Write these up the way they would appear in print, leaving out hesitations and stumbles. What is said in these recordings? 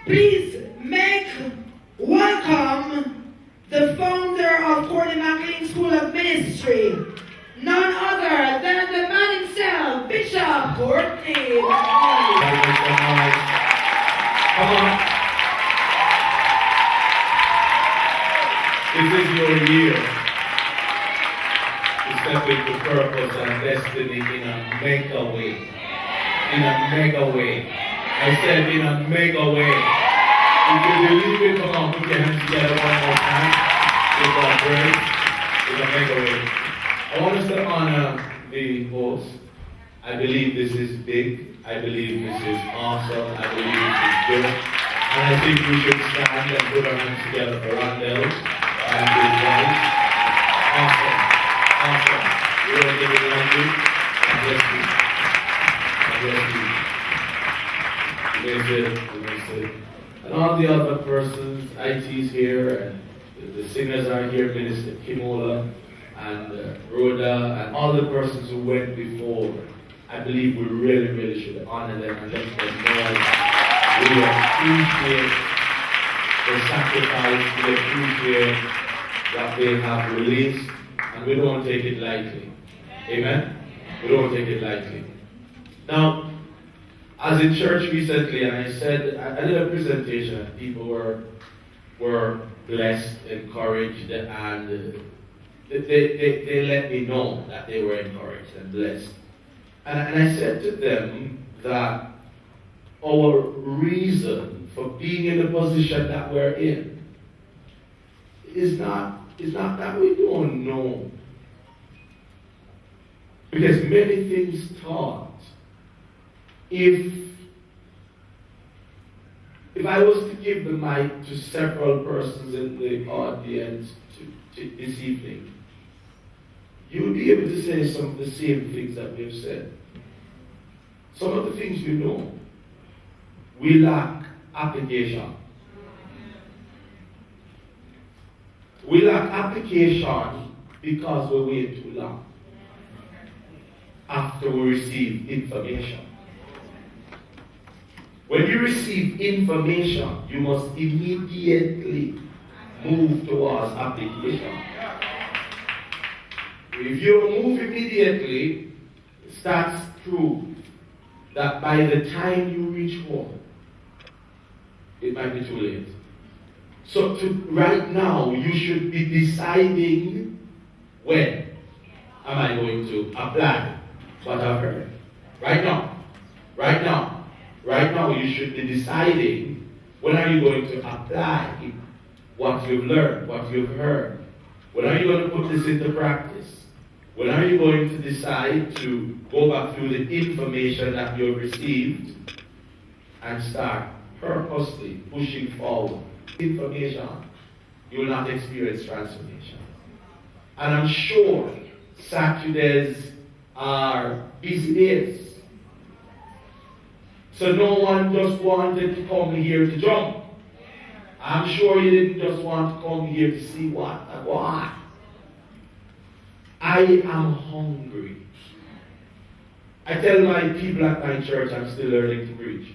Please make welcome the founder of Courtney Mclean School of Ministry, none other than the man himself, Bishop Courtney. Thank you so much. Come on. This is your year to step into purpose and destiny in a mega way. In a mega way. I said in a mega way. If you believe it, come on, put your hands together one more time. Give God praise. In a mega way. I want us to honor the host. I believe this is big. I believe this is awesome. I believe this is good. And I think we should stand and put our hands together for Rondell and his wife. Awesome. Awesome. We're going to give it one you. God bless you. God bless you. Amazing. And all the other persons, IT's here, and the singers are here, Minister Kimola and Rhoda, and all the persons who went before. I believe we really should honor them and let them know we appreciate their sacrifice, we appreciate what they have released, and we don't take it lightly. Amen? We don't take it lightly. Now, as in church recently, and I said, I did a presentation, and people were blessed, encouraged, and they let me know that they were encouraged and blessed. And I said to them that our reason for being in the position that we're in is not that we don't know. Because many things taught, if I was to give the mic to several persons in the audience this evening, you would be able to say some of the same things that we've said. Some of the things you know. We lack application. We lack application because we wait too long after we receive information. When you receive information, you must immediately move towards application. If you move immediately, stats prove that by the time you reach home, it might be too late. So right now, you should be deciding when am I going to apply what I've heard. Right now, you should be deciding when are you going to apply what you've learned, what you've heard. When are you going to put this into practice? When are you going to decide to go back through the information that you've received and start purposely pushing forward information? You will not experience transformation. And I'm sure Saturdays are busy days. So no one just wanted to come here to jump. I'm sure you didn't just want to come here to see what. I am hungry. I tell my people at my church I'm still learning to preach.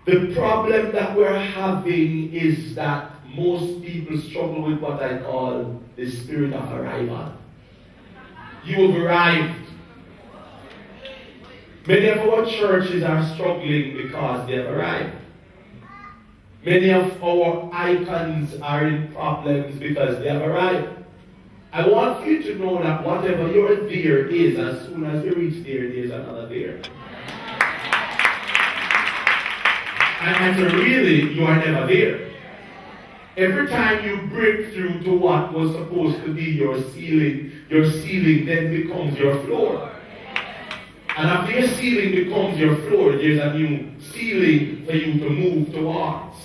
The problem that we're having is that most people struggle with what I call the spirit of arrival. You have arrived. Many of our churches are struggling because they have arrived. Many of our icons are in problems because they have arrived. I want you to know that whatever your there is, as soon as you reach there's another there. And so really, you are never there. Every time you break through to what was supposed to be your ceiling then becomes your floor. And after your ceiling becomes your floor, there's a new ceiling for you to move towards.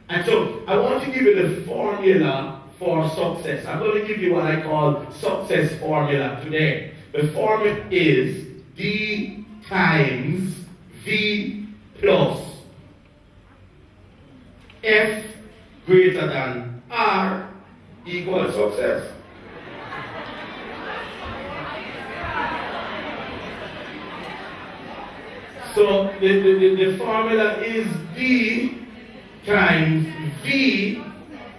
And so I want to give you the formula for success. I'm going to give you what I call success formula today. The formula is D times V plus F greater than R equals success. So the formula is D times V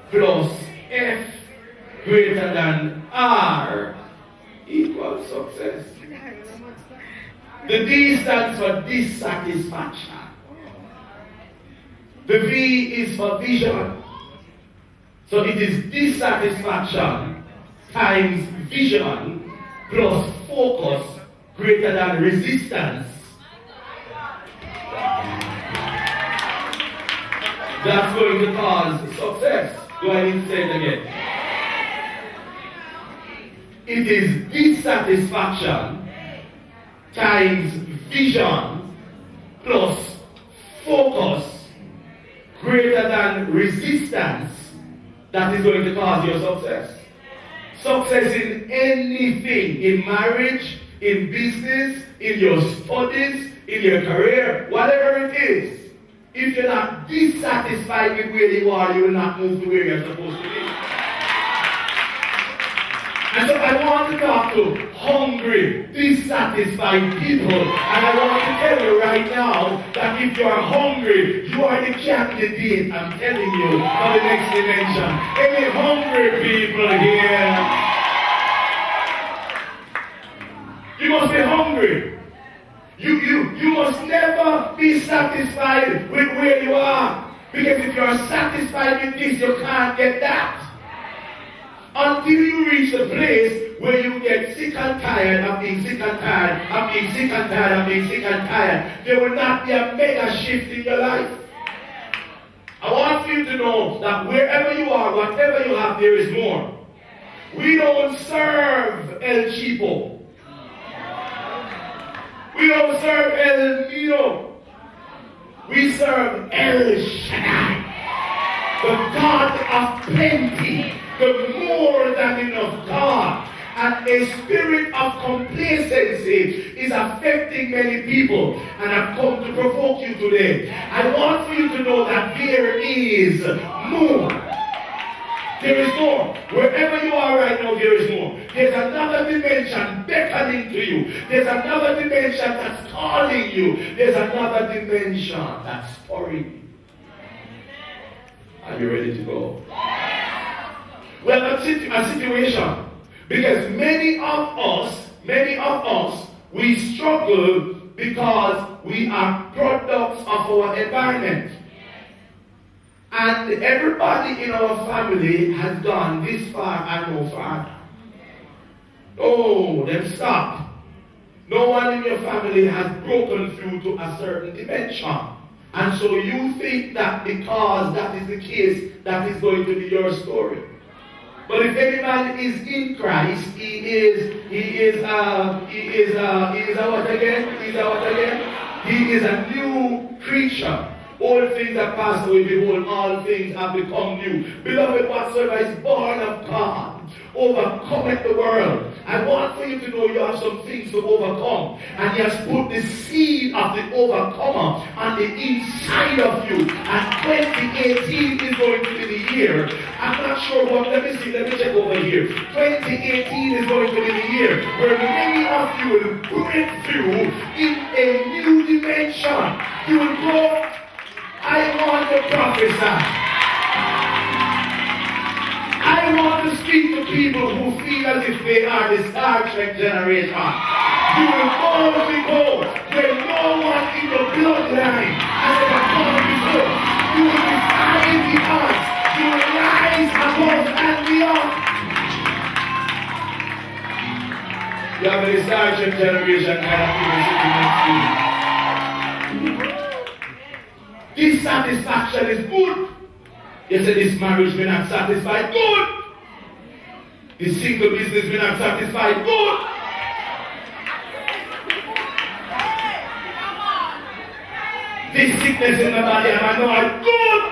plus F greater than R equals success. The D stands for dissatisfaction. The V is for vision. So it is dissatisfaction times vision plus focus greater than resistance. That's going to cause success. Do I need to say it again? It is dissatisfaction times vision plus focus greater than resistance that is going to cause your success. Success in anything, in marriage, in business, in your studies, in your career, whatever it is. If you're not dissatisfied with where you are, you will not move to where you're supposed to be. And so I want to talk to hungry, dissatisfied people. And I want to tell you right now that if you are hungry, you are the candidate, I'm telling you, for the next dimension. Any hungry people here? You must be hungry. You must never be satisfied with where you are. Because if you are satisfied with this, you can't get that. Until you reach the place where you get sick and tired of being sick and tired, of being sick and tired, of being sick and tired, there will not be a mega shift in your life. I want you to know that wherever you are, whatever you have, there is more. We don't serve El Cheapo. We don't serve El Nino. We serve El Shaddai, the God of plenty, the more than enough God. And a spirit of complacency is affecting many people. And I've come to provoke you today. I want for you to know that there is more. There is more. Wherever you are right now, there is more. There's another dimension beckoning to you. There's another dimension that's calling you. There's another dimension that's spurring you. Are you ready to go? Well, a situation. Because many of us, we struggle because we are products of our environment. And everybody in our family has gone this far and no farther. Oh, then stop. No one in your family has broken through to a certain dimension. And so you think that because that is the case, that is going to be your story. But if any man is in Christ, he is a new creature. All things have passed away, behold, all things have become new. Beloved, whatsoever is born of God overcometh the world. I want for you to know you have some things to overcome. And He has put the seed of the overcomer on the inside of you. And 2018 is going to be the year. I'm not sure what, let me check over here. 2018 is going to be the year where many of you will break through in a new dimension. You will go, I want to prophesy. I want to speak to people who feel as if they are the Star Trek generation. You will boldly go where no one in the bloodline has ever gone before. You will defy the odds. You will rise above and beyond. You have a Star Trek generation kind of people sitting next to you. Dissatisfaction is good. You say this marriage may not satisfy, good. This single business may not satisfy, good. This sickness in the body, and I know I good.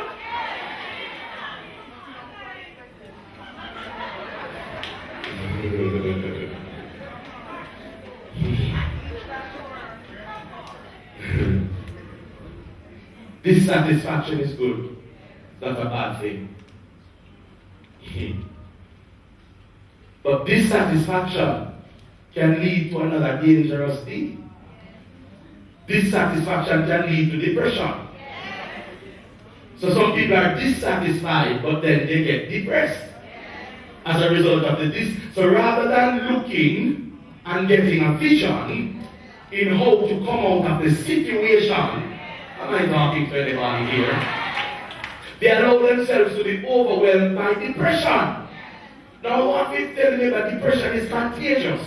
Dissatisfaction is good. That's a bad thing. But dissatisfaction can lead to another dangerous thing. Dissatisfaction can lead to depression. So some people are dissatisfied, but then they get depressed as a result of the dis. So rather than looking and getting a vision in how to come out of the situation, am I talking to anybody here? They allow themselves to be overwhelmed by depression. Now what we tell me that depression is contagious.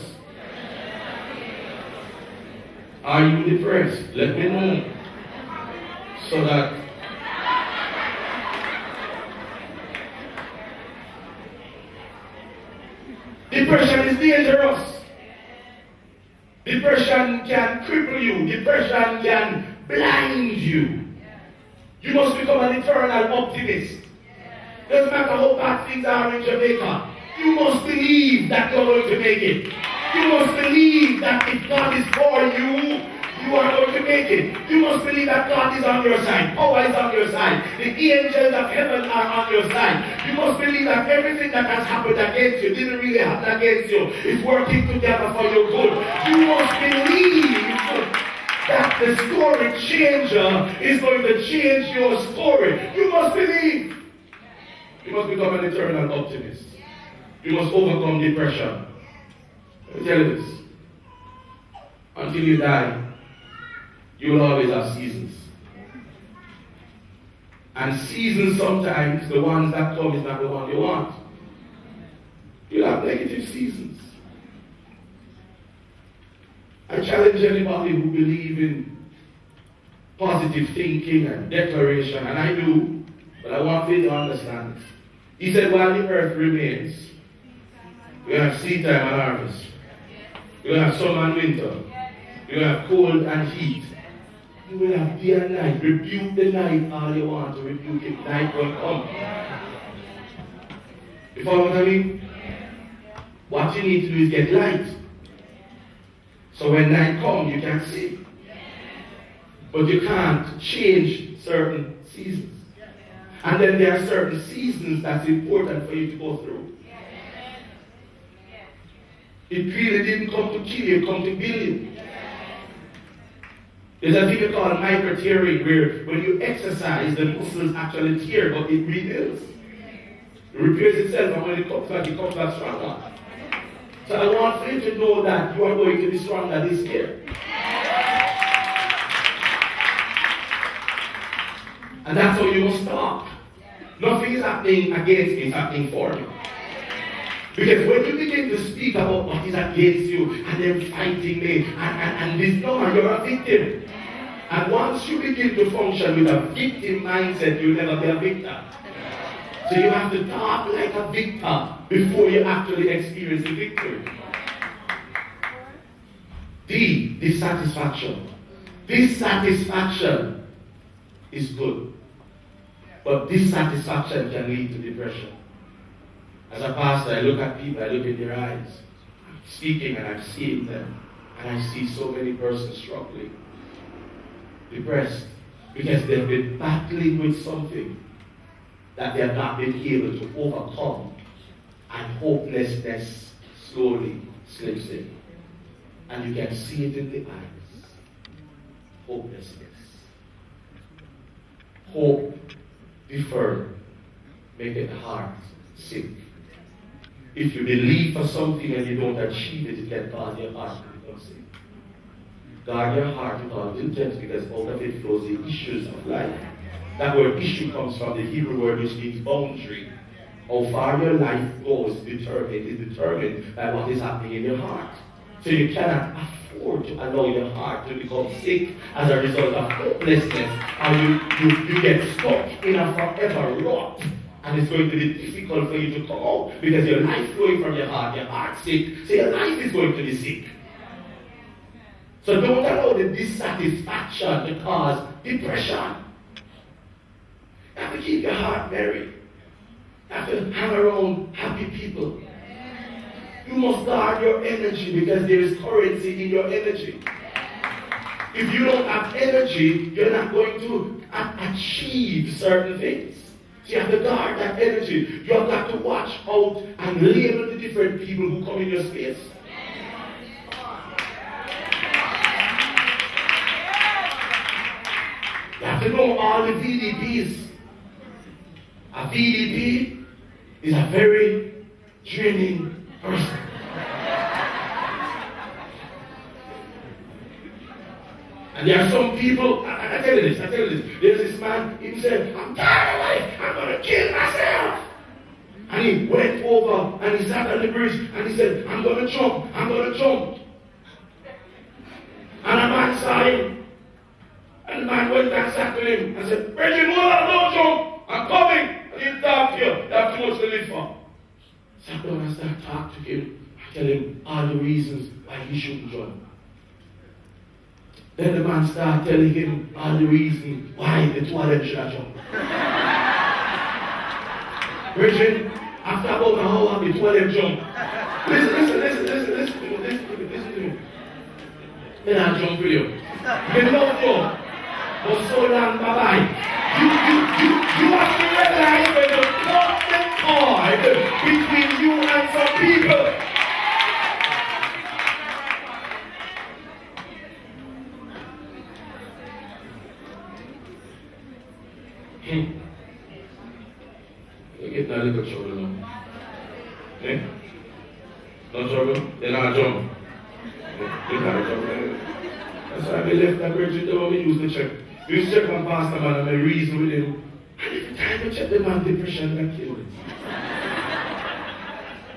Are you depressed? Let me know. So that depression is dangerous. Depression can cripple you. Depression can blind you. You must become an eternal optimist. Doesn't matter how bad things are in Jamaica. You must believe that you're going to make it. You must believe that if God is for you, you are going to make it. You must believe that God is on your side. Power is on your side. The angels of heaven are on your side. You must believe that everything that has happened against you didn't really happen against you. It's working together for your good. You must believe that the story changer is going to change your story. You must believe. You must become an eternal optimist. You must overcome depression. Let me tell you this. Until you die, you will always have seasons. And seasons sometimes, the ones that come is not the one you want. You'll have negative seasons. I challenge anybody who believes in positive thinking and declaration, and I do, but I want you to understand this. He said, while the earth remains, we have seed time and harvest. We will have summer and winter. We will have cold and heat. You will have day and night. Rebuke the night all you want to rebuke it. Night will come. You follow what I mean? What you need to do is get light. So when night comes, you can see. But you can't change certain seasons. And then there are certain seasons that's important for you to go through. It really didn't come to kill you, it come to build you. There's a thing called microtearing where when you exercise, the muscles actually tear, but it rebuilds. It repairs itself, and when it comes back stronger. So I want for you to know that you are going to be stronger this year. And that's how you must talk. Nothing is happening against me, it's happening for you. Because when you begin to speak about what is against you and them fighting me and this, no, you're a victim. And once you begin to function with a victim mindset, you'll never be a victor. So you have to talk like a victor before you actually experience the victory. D, dissatisfaction. Dissatisfaction is good. But dissatisfaction can lead to depression. As a pastor, I look at people, I look in their eyes, I'm speaking and I'm seeing them, and I see so many persons struggling, depressed, because they've been battling with something that they have not been able to overcome, and hopelessness slowly slips in. And you can see it in the eyes. Hopelessness. Hope deferred, make it heart sick. If you believe for something and you don't achieve it, it can cause your heart to become sick. Guard your heart with all diligence, because out of it flows the issues of life. That word issue comes from the Hebrew word which means boundary. How far your life goes is determined by what is happening in your heart. So you cannot afford to allow your heart to become sick as a result of hopelessness, and you get stuck in a forever rot. And it's going to be difficult for you to come out because your life flowing from your heart's sick, so your life is going to be sick. So don't allow the dissatisfaction to cause depression. You have to keep your heart merry. You have to hang around happy people. You must guard your energy because there is currency in your energy. If you don't have energy, you're not going to achieve certain things. So you have to guard that energy. You have got to watch out and label the different people who come in your space. to know all the VDPs. A VDP is a very draining person. And there are some people, I tell you this, there's this man, he said, I'm tired of life, I'm going to kill myself. And he went over and he sat on the bridge and he said, I'm going to jump. And a man saw him. And the man went and sat with him and said, Bridget, don't jump, I'm coming. I didn't talk to you, you have too much to live for. Sat down and started talking to him, tell him all the reasons why he shouldn't jump. Then the man started telling him all the reasons why the two of them should have jumped. Bridget, after about an hour, the two of them jumped. Listen to me. Then I'll jump with you. You love you. For so long, bye-bye. You have to realize when you cut the cord between you and some people. You get that little trouble now. Eh? No trouble? Then I'll jump. You can't jump. That's why I left that bridge with them. We used to check. We used to check on Pastor Man and I reason with him. And every time I check the man, depression that killed him.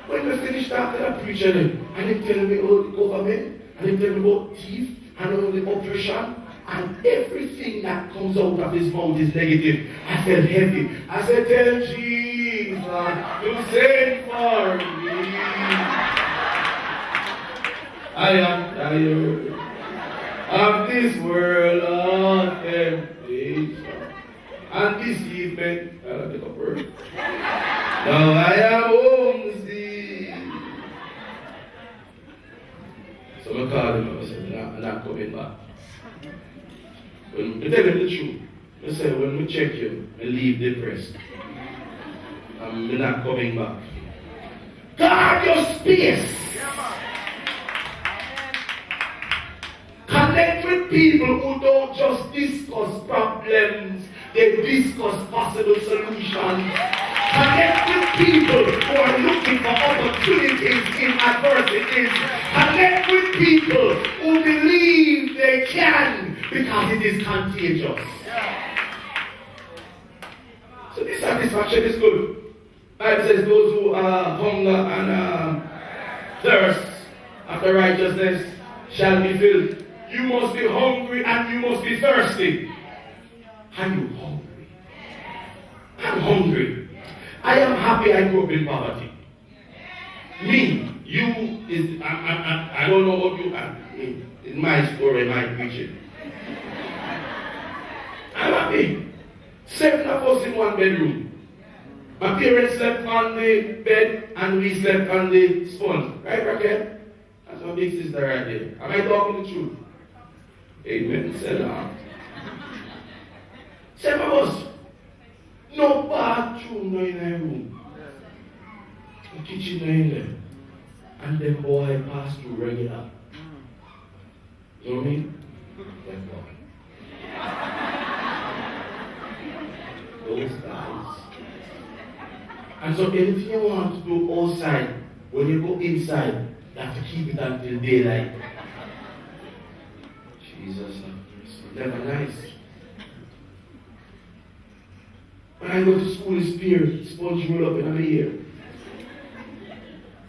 When we finished after that preacher, and he tell me about the government, and he tell me about thief, and all the oppression, and everything that comes out of his mouth is negative. I felt heavy. I said, tell Jesus to send for me. I am tired of this world of temptation and deceivement. I'll take a word. Now I am homesick. So I called him and I said, I'm not coming back. When I tell him the truth, I said, when we check you, I leave depressed. I'm not coming back. Guard your space. Connect with people who don't just discuss problems, they discuss possible solutions. Connect with people who are looking for opportunities in adversities. Connect with people who believe they can because it is contagious. So dissatisfaction is good. Bible says those who hunger and thirst after righteousness shall be filled. You must be hungry and you must be thirsty. Are you hungry? I'm hungry. I am happy I grew up in poverty. Me, you is I don't know what you are. In my story, my preaching. I'm happy. 7 of us in one bedroom. My parents slept on the bed and we slept on the sponge. Right, Raquel? That's my big sister right there. Am I talking the truth? Amen. Selah. 7 of us. No bathroom, no in a room. The kitchen no in there. And then boy pass through regular. You know what I mean? That boy. Those guys. And so anything you want to do outside, when you go inside, you have to keep it until daylight. Jesus, never nice. When I go to school in Spear, sponge roll up in my ear.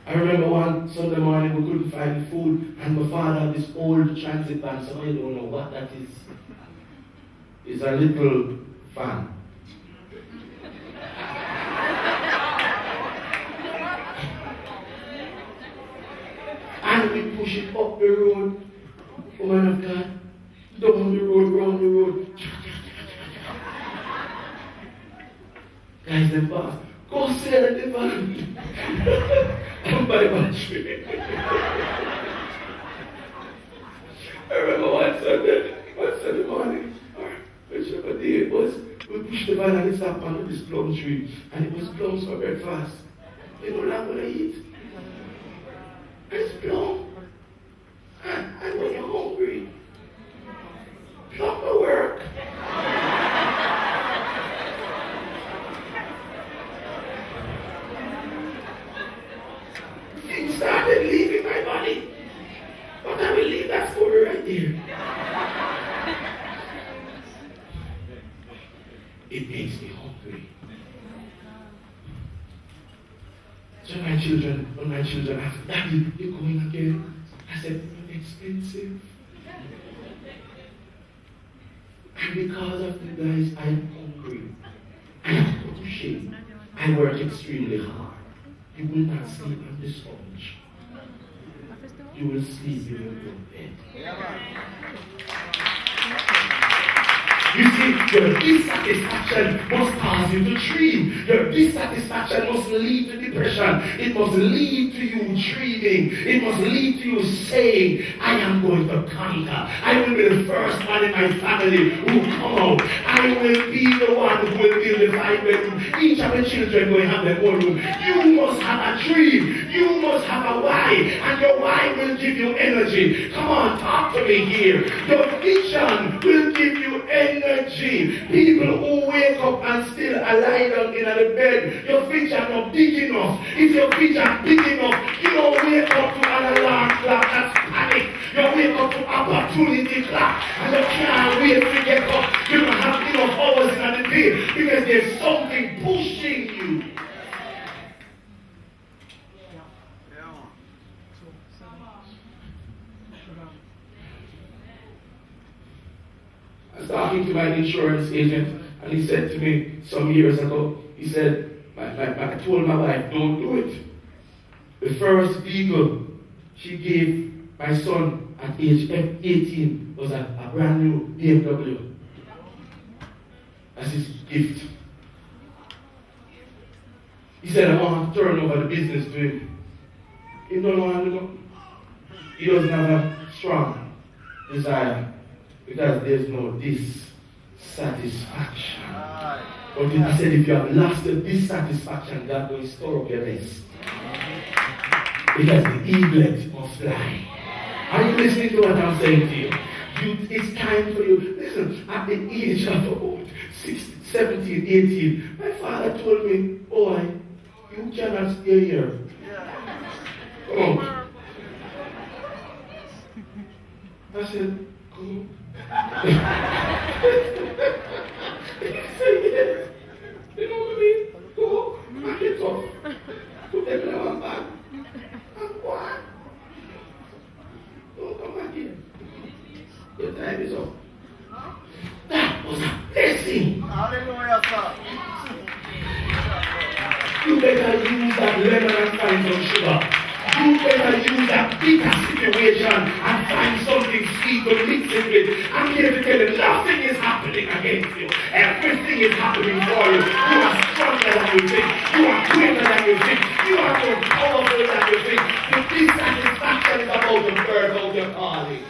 I remember one Sunday morning we couldn't find food and my father had this old transit van, so I don't know what that is. It's a little van. And we push it up the road, woman of God, down the road, round the road. Guys, them pass. Go sell at the van. And buy battery. I remember one Sunday morning, whichever day it was, we pushed the van and it stopped under this plum tree. And it was plums for breakfast. You know what I'm going to eat? It's plum. And when you're hungry, plum will work. it makes me hungry. So when my children ask, Daddy, you going again? I said, expensive. And because of the guys, I'm hungry. I am pushing. I work extremely hard. You will not sleep on the sponge. You will sleep in your bed. You see, your dissatisfaction must cause you to dream. Your dissatisfaction must lead to depression. It must lead to you dreaming. It must lead to you saying, I am going to conquer. I will be the first one in my family who come out. I will be the one who will build the 5-bedroom. Each of the children will have their own room. You must have a dream. You must have a why. And your why will give you energy. Come on, talk to me here. Your vision will give you energy. People who wake up and still are lying down in the bed, your vision not big enough. If your vision big enough, you don't wake up to an alarm clock, that's panic. You wake up to opportunity clock, and you can't wait to get up. You don't have enough hours in the day because there's something pushing you. I was talking to my insurance agent, and he said to me some years ago, he said, I told my wife, don't do it. The first vehicle she gave my son at age 18 was a brand new BMW as his gift. He said, I want to turn over the business to him. He don't want to know. He doesn't have a strong desire. Because there's no dissatisfaction. But I said, if you have lost the dissatisfaction, God will store up your rest. Because the eaglet must fly. Are you listening to what I'm saying to you? It's time for you. Listen, at the age of about 16, 17, 18, my father told me, boy, you cannot stay here. Come on. I said, come on. He said, yes. You know what I mean? Go, back it off. Put them in our bag. And what? Don't come back here. Your time is up. That was a blessing. Hallelujah, sir. You better use that lemon and find some sugar. You better use that bitter situation and find something sweet to mix it with. I'm here to tell you, nothing is happening against you. Everything is happening for you. You are stronger than you think. You are greater than you think. You are more powerful than you think. The dissatisfaction is about to burn out your calling.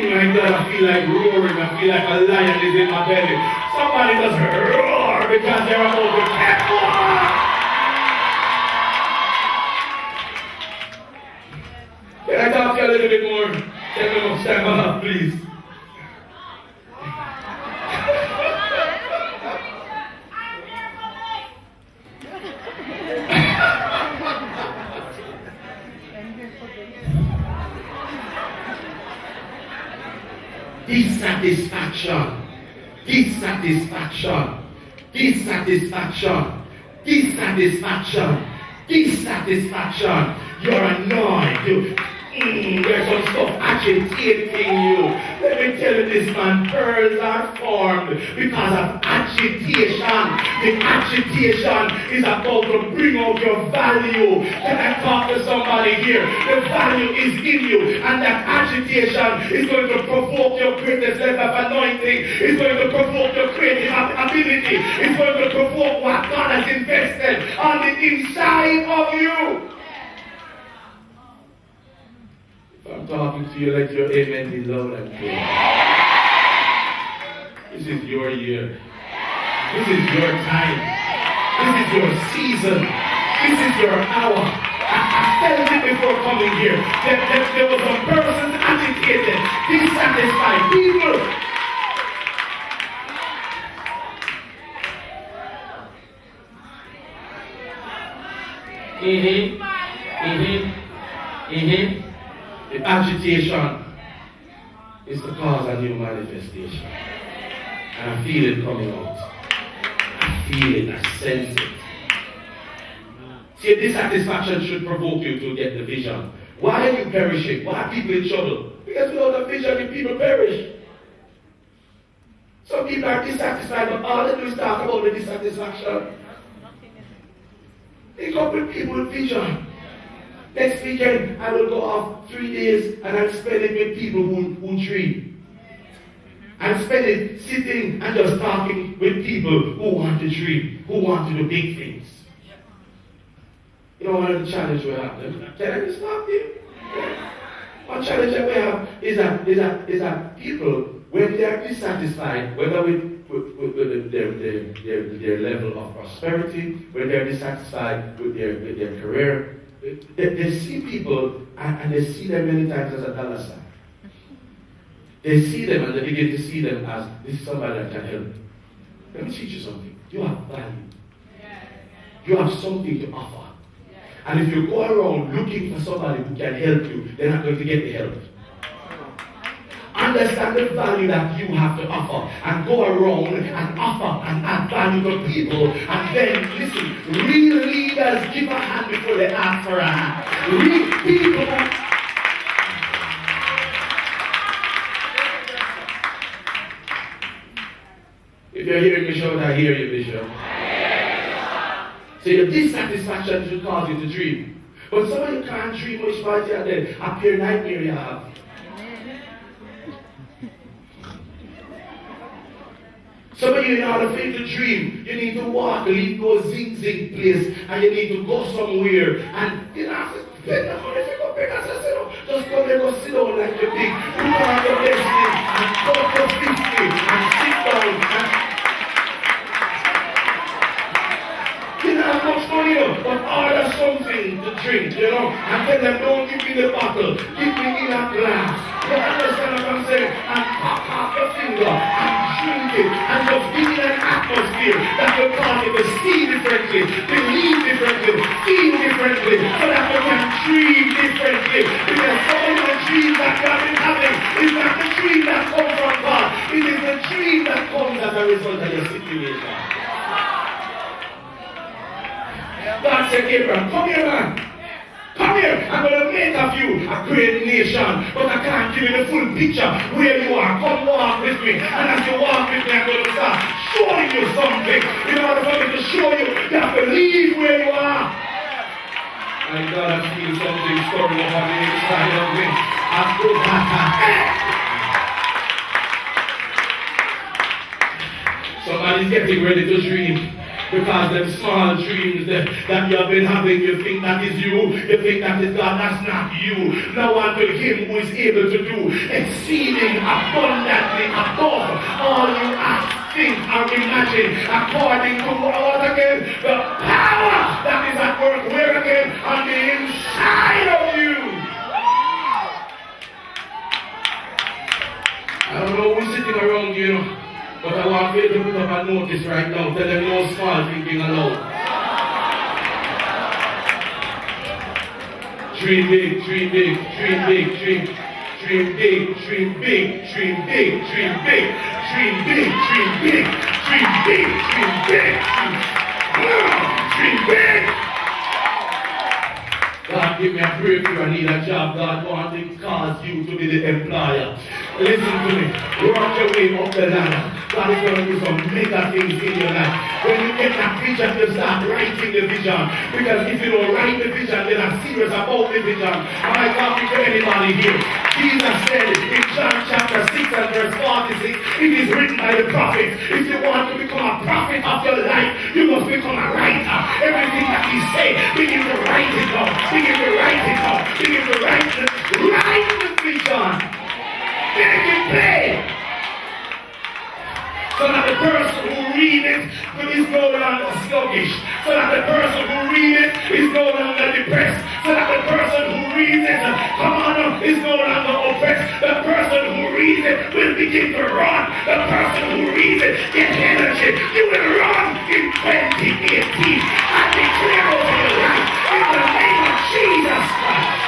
My God, I feel like roaring. I feel like a lion is in my belly. Somebody just roar because they're about to catch one. Can I talk to you a little bit more? Stand up, please. Dissatisfaction, dissatisfaction, dissatisfaction, dissatisfaction, dissatisfaction. You're annoyed. There's some stuff agitating you. Let me tell you this, man. Pearls are formed because of agitation. The agitation is about to bring out your value. Can I talk to somebody here? The value is in you, and that agitation is going to provoke your greatest level of anointing. It's going to provoke your creative ability. It's going to provoke what God has invested on the inside of you. I'm talking to you, let your amen be loud and clear. This is your year. This is your time. This is your season. This is your hour. I felt it before coming here. There was some persons agitated, dissatisfied people. The agitation is to cause a new manifestation. And I feel it coming out. I feel it, I sense it. See, dissatisfaction should provoke you to get the vision. Why are you perishing? Why are people in trouble? Because without a vision, the people perish. Some people are dissatisfied, but all they do is talk about the dissatisfaction. A couple of people with vision. Next weekend, I will go off 3 days and I'll spend it with people who dream. I'll spend it sitting and just talking with people who want to dream, who want to do big things. You know, one of the challenges we have, can I just stop you? One challenge that we have is that people, when they are dissatisfied, whether with their level of prosperity, when they are dissatisfied with their career, they see people and they see them many times as a dollar sign. They see them and they begin to see them as this is somebody that can help. Let me teach you something. You have value. You have something to offer. And if you go around looking for somebody who can help you, they're not going to get the help. Understand the value that you have to offer and go around and offer and add value to people. And then, listen, real leaders give a hand before they ask for a hand. Real people. If you're hearing me shout, I hear you, Bishop. So your dissatisfaction should cause you to dream. But some of you can't dream which part you're dead. A pure nightmare you have. Some of you, in order for you to dream, you need to walk, leave those zing place, and you need to go somewhere. And you know, spend the money to go back and say, just go there, go sit down like you big. Put on your destiny and go to 50 and sit down. And you don't have much money, but order something to drink, you know, and tell them, don't give me the bottle, give me in a glass. You understand what I'm saying? And pop off your finger and drink it and just give it an atmosphere that will cause you to see differently, believe differently, feel differently, so that you can dream differently. Because some of the dreams that you have been having is not the dream that comes from God. It is the dream that comes as a result of your situation. God said, Abraham, come here, man. Come here. I'm going to make of you a great nation. But I can't give you the full picture where you are. Come walk with me. And as you walk with me, I'm going to start showing you something. In order for me to show you, you have to leave where you are. And God, I feel something stirring up on the inside of me. Somebody's getting ready to dream. Because them small dreams that you have been having, you think that is you think that is God, that's not you. Now unto him who is able to do exceeding abundantly above all you ask, think, or imagine, according to what again? The power that is at work, where again? On the inside of you. I don't know who's sitting around you, know. But I want you to put up a notice right now. Tell them no small thinking alone. Dream big, dream big, dream big, dream big, dream big, dream big, dream big, dream big, dream big, dream big, dream big, dream big. God, give me a breakthrough. I need a job. God wants to cause you to be the employer. Listen to me. Work your way up the ladder. God is going to do some mega things in your life. When you get that vision, you start writing the vision. Because if you don't write the vision, then I'm serious about the vision. Am I talking to anybody here? Jesus said in John chapter 6 and verse 46, it is written by the prophets, if you want to become a prophet of your life, you must become a writer. Everything that he said, begin to write it down. Begin to write it down. Begin to write the vision. Make it plain. So that the person who reads it is no longer sluggish. So that the person who reads it is no longer depressed. So that the person who reads it, is no longer oppressed. The person who reads it will begin to run. The person who reads it gets energy. You will run in 2018 and declare over your life in the name of Jesus Christ.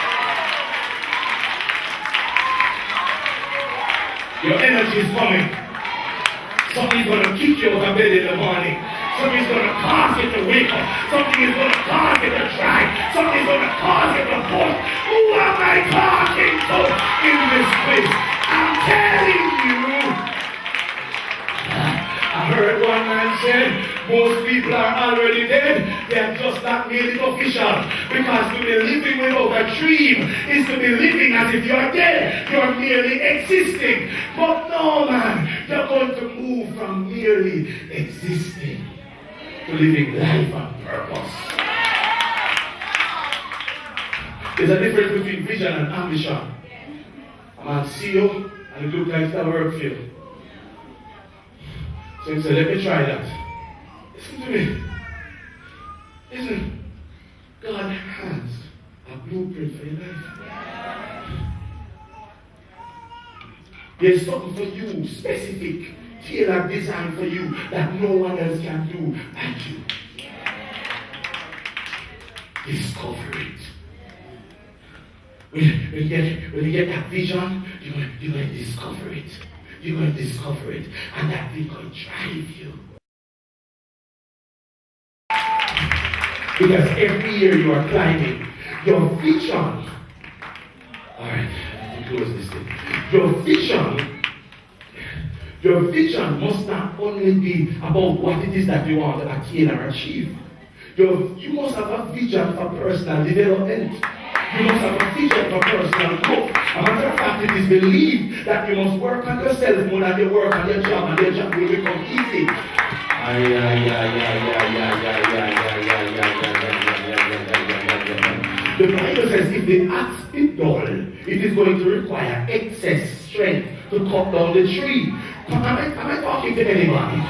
is coming. Something's going to kick you out of bed in the morning. Something's going to cause you to wake up. Something is going to cause you to try. Something's going to cause you to push. Who am I talking to in this place? I'm telling you. I heard one man said, most people are already dead. They are just not made it official. Because to be living without a dream is to be living as if you are dead. You are merely existing. But no, man, you're going to move from merely existing to living life on purpose. There's a difference between vision and ambition. A man see you and it looks like it's a work for you. So he said, let me try that. Listen to me. Listen. God has a blueprint for your life. There's something for you, specific, tailored design for you that no one else can do but you. Discover it. When you get that vision, you're going to discover it. You're going to discover it. And that will going to drive you. Because every year you are climbing. Your vision. Alright, let me close this thing. Your vision must not only be about what it is that you want to attain or achieve. You must have a vision for personal development. You must have a vision for personal growth. A matter of fact, it is believed that you must work on yourself more than you work on your job, and your job will become easy. The Bible says if the axe is dull, it is going to require excess strength to cut down the tree. Am I talking to anybody?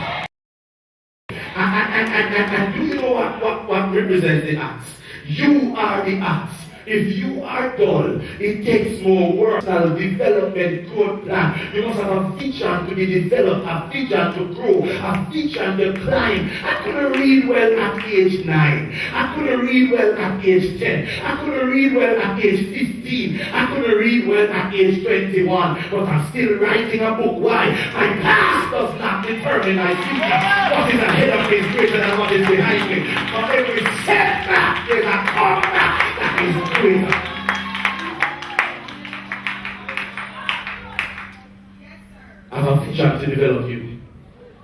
And do you know what represents the axe? You are the axe. If you are dull, it takes more work. Development growth plan. You must have a vision to be developed, a vision to grow, a vision to climb. I couldn't read well at age 9. I couldn't read well at age 10. I couldn't read well at age 15. I couldn't read well at age 21. But I'm still writing a book. Why? My past does not determine my future. What is ahead of me is greater than what is behind me. For every setback, there's a comeback. That is greater. I have a vision to develop you.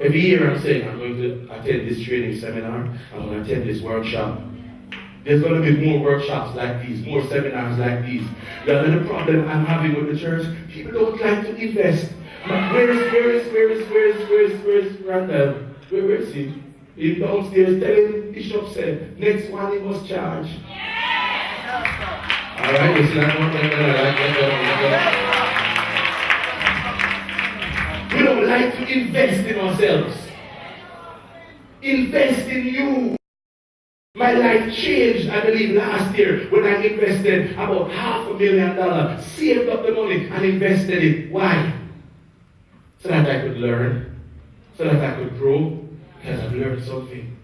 Every year I'm saying I'm going to attend this training seminar, I'm going to attend this workshop. There's going to be more workshops like these, more seminars like these. The other problem I'm having with the church, people don't like to invest. Where is Randall? Where is he? He's downstairs telling Bishop said, next one he must charge. Alright, it's not one thing we don't like to invest in ourselves. Invest in you. My life changed, I believe, last year when I invested about $500,000, saved up the money and invested it. Why? So that I could learn, so that I could grow, because I've learned something.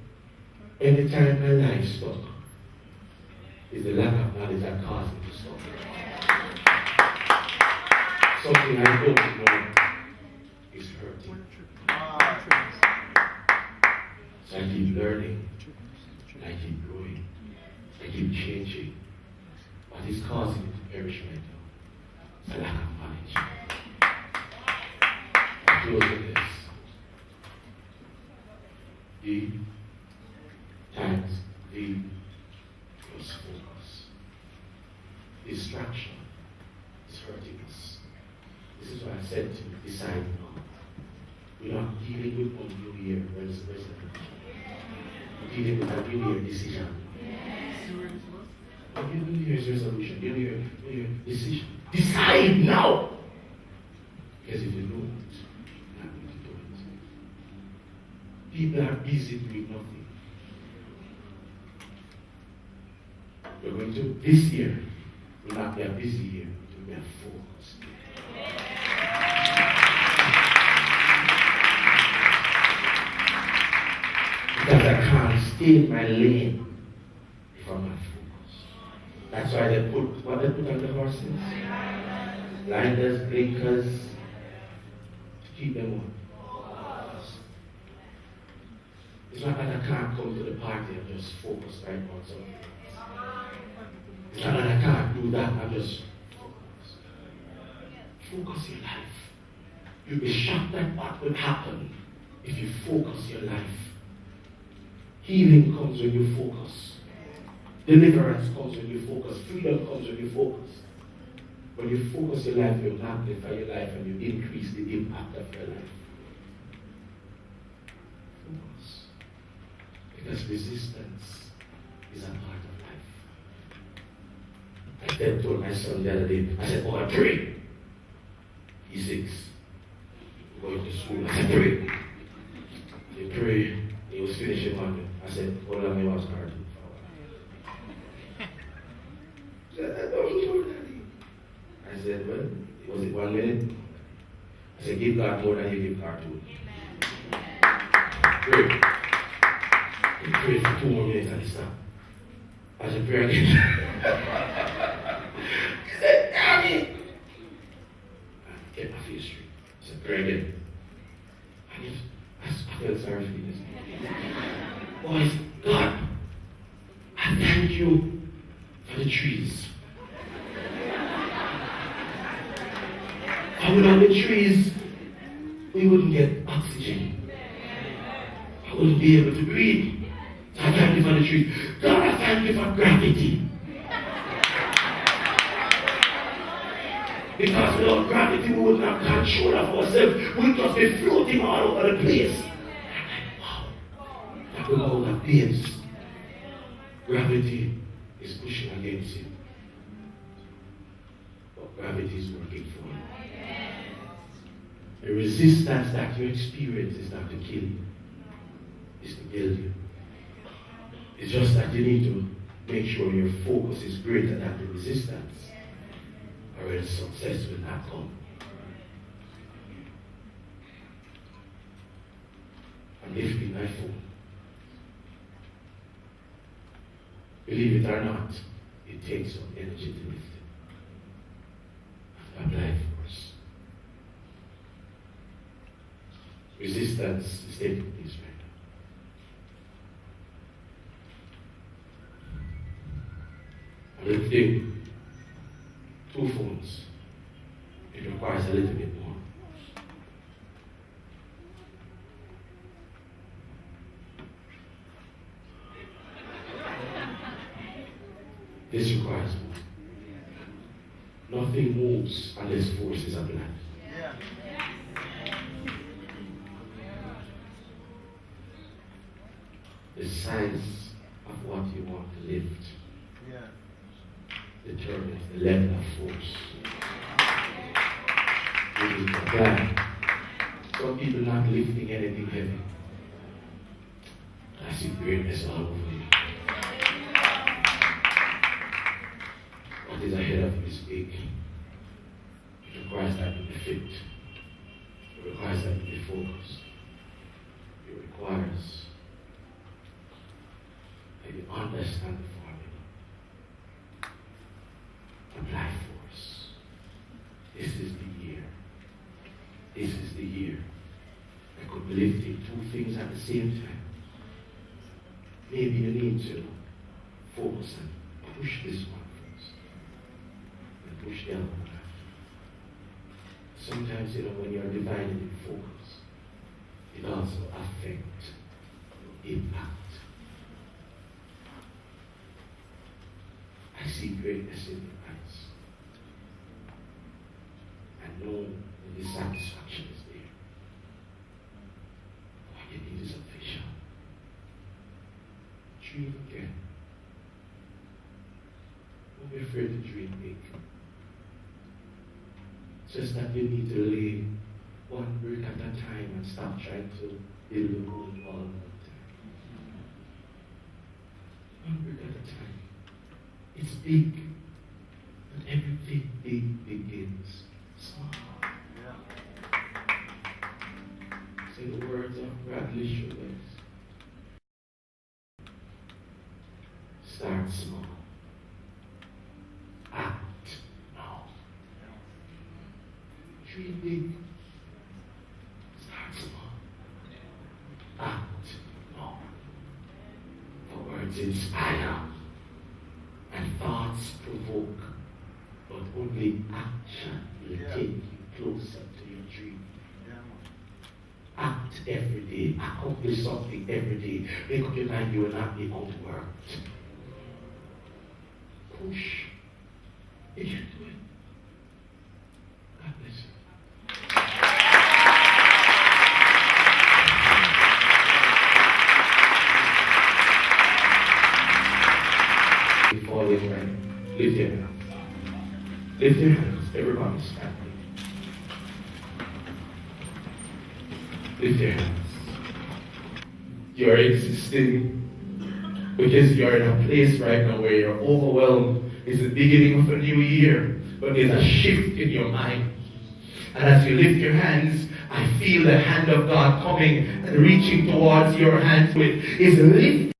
Every time my life stuck, is the lack of knowledge that caused me to stop. Something I don't know is hurting. So I keep learning, I keep growing, I keep changing. What is causing me to perish right now? It's a lack of knowledge. I close with this. D times V plus focus. Distraction is hurting us. This is why I said to decide now. We're not dealing with one New Year resolution. We're dealing with a New Year decision. A New Year's resolution, New Year decision. Decide now! Because if you don't, you're not going to do it. People are busy doing nothing. We're going to, this year, will not be a busy year, it will be a focused year. Because I can't stay in my lane if I'm not focused. That's why they put, what they put on the horses? Blinders, blinkers, to keep them on. It's not that I can't come to the party and just focus right on something. It's not that I can't do that and just focus. Focus your life. You'll be shocked at what will happen if you focus your life. Healing comes when you focus. Deliverance comes when you focus. Freedom comes when you focus. When you focus your life, you amplify your life and you increase the impact of your life. Focus. Because resistance is a part of life. I then told my son the other day, I said, oh, I pray. He's 6. Going to school. I said, pray. He prayed. He was finishing one. I said, hold on, I was hard. He said, I don't know, Daddy. I said, well, was it 1 minute? I said, give God more than you give cartoon. Pray. He prayed for 2 more minutes and he stopped. I said, pray again. He said, Daddy. I kept my face straight. I said, pray again. And I felt sorry for this. Boys, God, I thank you for the trees. And without the trees, we wouldn't get oxygen. I wouldn't be able to breathe. So I thank you for the trees. God, I thank you for gravity. Because without gravity, we wouldn't have control of ourselves. We'd just be floating all over the place. Wow. That will all have pains. Gravity is pushing against you. But gravity is working for you. The resistance that you experience is not to kill you. It's to build you. It's just that you need to make sure your focus is greater than the resistance, or else success will not come. I'm lifting my phone. Believe it or not, it takes some energy to lift it. I have to apply force. Resistance is taking place right now. I'm lifting 2 phones. It requires a little bit more. This requires more. Nothing moves unless force is applied. Yeah. The size of what you want to lift determines the level of force. You need to apply. Some people not lifting anything heavy. I see greatness all over you. What is ahead of you is big. It requires that you be fit. It requires that you be focused. It requires that you understand the formula. Apply force. This is the year. This is the year. I could be lifting 2 things at the same time. Maybe you need to focus and push this one first. And push the other one after. Sometimes, when you're divided in focus, it also affects your impact. I see greatness in your eyes. I know the dissatisfaction is there. What you need is a vision. Dream again. Don't be afraid to dream big. Just that you need to lay one brick at a time and stop trying to build the whole wall at a time. One brick at a time. It's big, but everything big begins small. Say the words of Bradley Sugars. Start small. Act now. Dream big. only action will take you closer to your dream. Act every day. Accomplish something every day. Make up your mind you will not be outworked. Push. You can do it. God bless you. Before we pray, lift your hands. Lift your hands. Everybody stand. Lift your hands. You're existing because you're in a place right now where you're overwhelmed. It's the beginning of a new year, but there's a shift in your mind. And as you lift your hands, I feel the hand of God coming and reaching towards your hands with his lift.